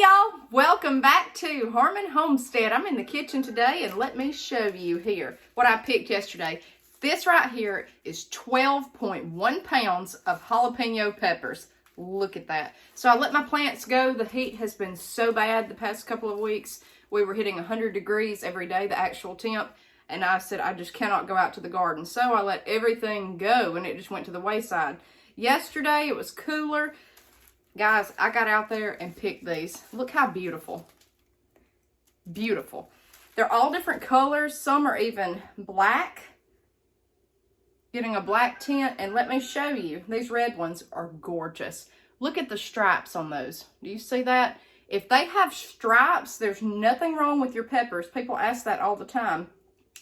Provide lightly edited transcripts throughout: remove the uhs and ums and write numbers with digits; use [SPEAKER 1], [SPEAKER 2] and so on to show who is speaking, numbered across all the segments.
[SPEAKER 1] y'all, welcome back to Harmon Homestead. I'm in the kitchen today and let me show you here what I picked yesterday. This right here is 12.1 pounds of jalapeno peppers. Look at that. So I let my plants go. The heat has been so bad the past couple of weeks. We were hitting 100 degrees every day, the actual temp. And I said, I just cannot go out to the garden. So I let everything go and it just went to the wayside. Yesterday it was cooler. Guys, I got out there and picked these. Look how beautiful. Beautiful. They're all different colors. Some are even black. Getting a black tint. And let me show you. These red ones are gorgeous. Look at the stripes on those. Do you see that? If they have stripes, there's nothing wrong with your peppers. People ask that all the time.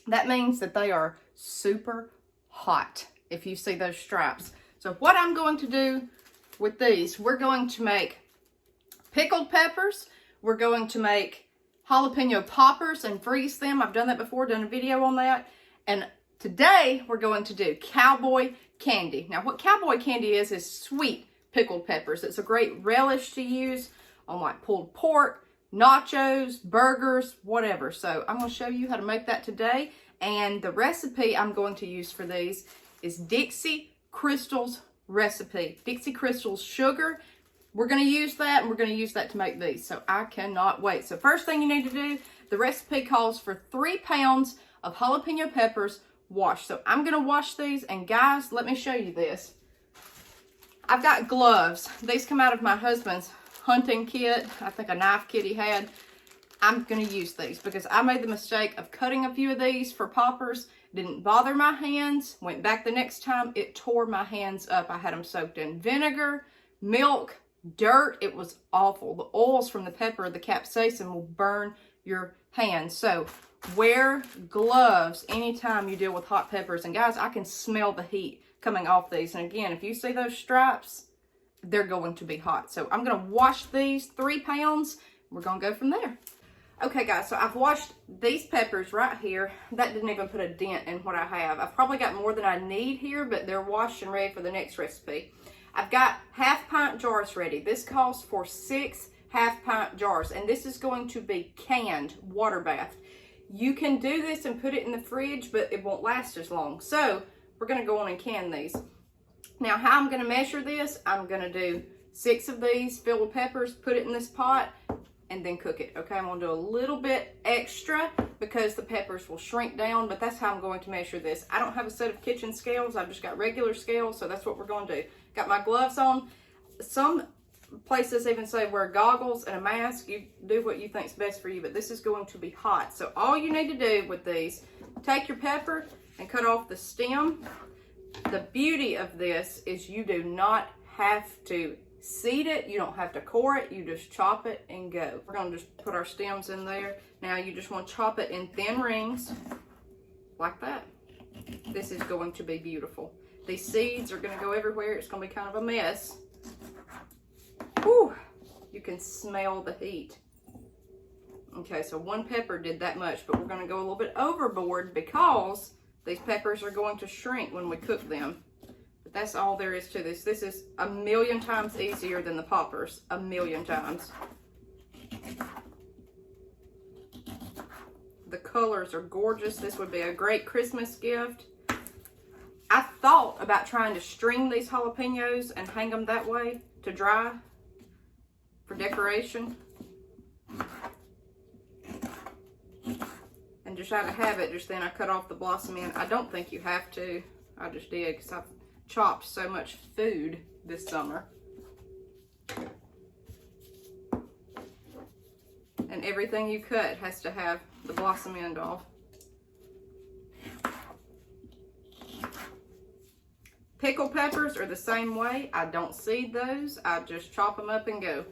[SPEAKER 1] That means that they are super hot if you see those stripes. So what I'm going to do with these, we're going to make pickled peppers. We're going to make jalapeno poppers and freeze them. I've done that before, done a video on that. And today we're going to do cowboy candy. Now what cowboy candy is sweet pickled peppers. It's a great relish to use on like pulled pork, nachos, burgers, whatever. So I'm going to show you how to make that today. And the recipe I'm going to use for these is Dixie Crystal's recipe. Dixie Crystal's sugar. We're going to use that, and we're going to use that to make these. So I cannot wait. So first thing you need to do, the recipe calls for 3 pounds of jalapeno peppers washed. So I'm going to wash these, and guys, let me show you this. I've got gloves. These come out of my husband's hunting kit. I think a knife kit he had. I'm going to use these because I made the mistake of cutting a few of these for poppers. Didn't bother my hands. Went back the next time. It tore my hands up. I had them soaked in vinegar, milk, dirt. It was awful. The oils from the pepper, the capsaicin will burn your hands. So wear gloves anytime you deal with hot peppers. And guys, I can smell the heat coming off these. And again, if you see those stripes, they're going to be hot. So I'm going to wash these 3 pounds. We're going to go from there. Okay guys, so I've washed these peppers right here. That didn't even put a dent in what I have. I've probably got more than I need here, but they're washed and ready for the next recipe. I've got half-pint jars ready. This calls for 6 half-pint jars, and this is going to be canned water bath. You can do this and put it in the fridge, but it won't last as long. So we're going to go on and can these. Now how I'm going to measure this, I'm going to do 6 of these filled with peppers, put it in this pot, and then cook it. Okay, I'm gonna do a little bit extra because the peppers will shrink down, but that's how I'm going to measure this. I don't have a set of kitchen scales. I've just got regular scales, so that's what we're gonna do. Got my gloves on. Some places even say wear goggles and a mask. You do what you think's best for you, but this is going to be hot. So all you need to do with these, take your pepper and cut off the stem. The beauty of this is you do not have to seed it, you don't have to core it, you just chop it and go. We're going to just put our stems in there. Now you just want to chop it in thin rings like that. This is going to be beautiful. These seeds are going to go everywhere. It's going to be kind of a mess. Whew, you can smell the heat. Okay, so 1 pepper did that much, but we're going to go a little bit overboard because these peppers are going to shrink when we cook them. That's all there is to this. This is 1,000,000 times easier than the poppers. 1,000,000 times. The colors are gorgeous. This would be a great Christmas gift. I thought about trying to string these jalapenos and hang them that way to dry for decoration. And just out of habit, just then I cut off the blossom end. I don't think you have to. I just did because I've chopped so much food this summer. And everything you cut has to have the blossom end off. Pickled peppers are the same way. I don't seed those. I just chop them up and go.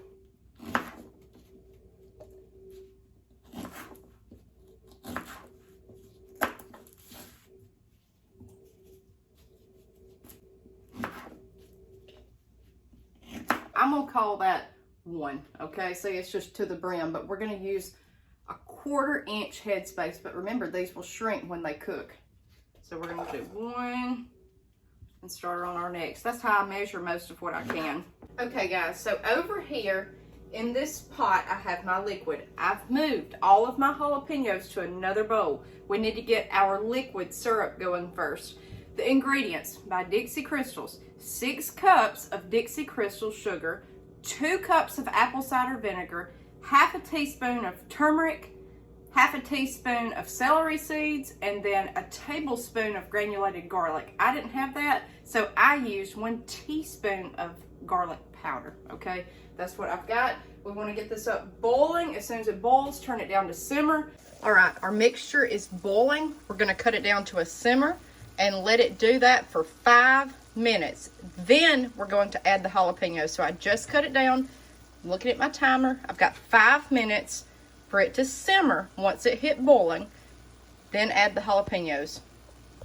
[SPEAKER 1] I'm gonna call that 1, okay? See, it's just to the brim, but we're gonna use a 1/4 inch headspace, but remember, these will shrink when they cook. So we're gonna do 1 and start on our next. That's how I measure most of what I can. Okay guys, so over here in this pot, I have my liquid. I've moved all of my jalapenos to another bowl. We need to get our liquid syrup going first. The ingredients by Dixie Crystals: 6 cups of Dixie Crystal sugar, 2 cups of apple cider vinegar, half a teaspoon of turmeric, half a teaspoon of celery seeds, and then a tablespoon of granulated garlic. I didn't have that, so I used 1 teaspoon of garlic powder, okay? That's what I've got. We want to get this up boiling. As soon as it boils, turn it down to simmer. All right, our mixture is boiling. We're going to cut it down to a simmer and let it do that for 5 minutes. Then we're going to add the jalapenos. So I just cut it down. Looking at my timer, I've got 5 minutes for it to simmer. Once it hit boiling, then add the jalapenos.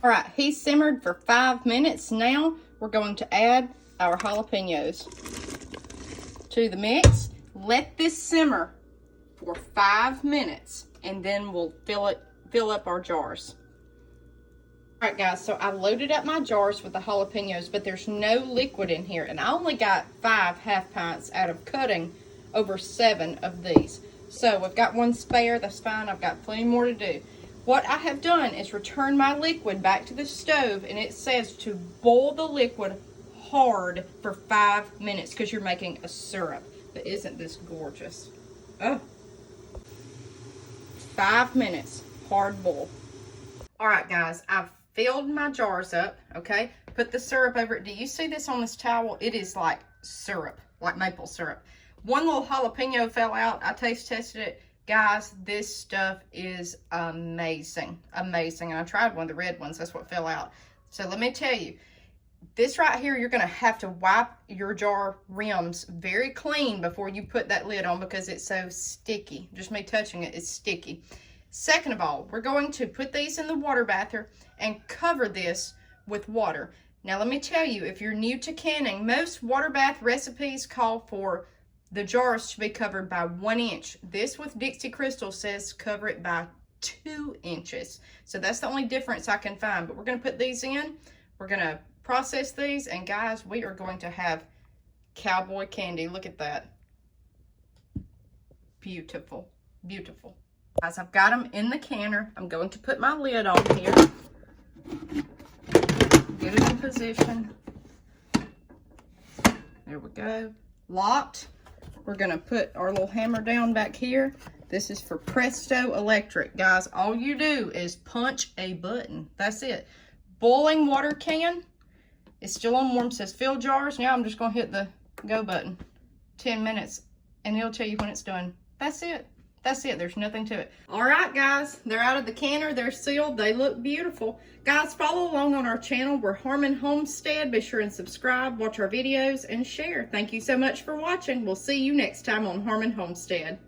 [SPEAKER 1] All right, he's simmered for 5 minutes. Now we're going to add our jalapenos to the mix. Let this simmer for 5 minutes, and then we'll fill up our jars. All right, guys, so I loaded up my jars with the jalapenos, but there's no liquid in here, and I only got 5 half pints out of cutting over 7 of these. So we've got 1 spare. That's fine. I've got plenty more to do. What I have done is return my liquid back to the stove, and it says to boil the liquid hard for 5 minutes because you're making a syrup. But isn't this gorgeous? Oh, 5 minutes, hard boil. All right, guys, I've filled my jars up, okay? Put the syrup over it. Do you see this on this towel? It is like syrup, like maple syrup. 1 little jalapeno fell out. I taste tested it. Guys, this stuff is amazing, amazing. And I tried one of the red ones. That's what fell out. So let me tell you, this right here, you're going to have to wipe your jar rims very clean before you put that lid on because it's so sticky. Just me touching it, it's sticky. Second of all, we're going to put these in the water bather and cover this with water. Now, let me tell you, if you're new to canning, most water bath recipes call for the jars to be covered by 1 inch. This with Dixie Crystal says cover it by 2 inches. So that's the only difference I can find. But we're going to put these in. We're going to process these, and guys, we are going to have cowboy candy. Look at that. Beautiful, beautiful. Guys, I've got them in the canner. I'm going to put my lid on here. Get it in position. There we go. Locked. We're going to put our little hammer down back here. This is for Presto Electric. Guys, all you do is punch a button. That's it. Boiling water can. It's still on warm. It says fill jars. Now I'm just going to hit the go button. 10 minutes. And it'll tell you when it's done. That's it. That's it. There's nothing to it. All right, guys. They're out of the canner. They're sealed. They look beautiful. Guys, follow along on our channel. We're Harmon Homestead. Be sure and subscribe, watch our videos, and share. Thank you so much for watching. We'll see you next time on Harmon Homestead.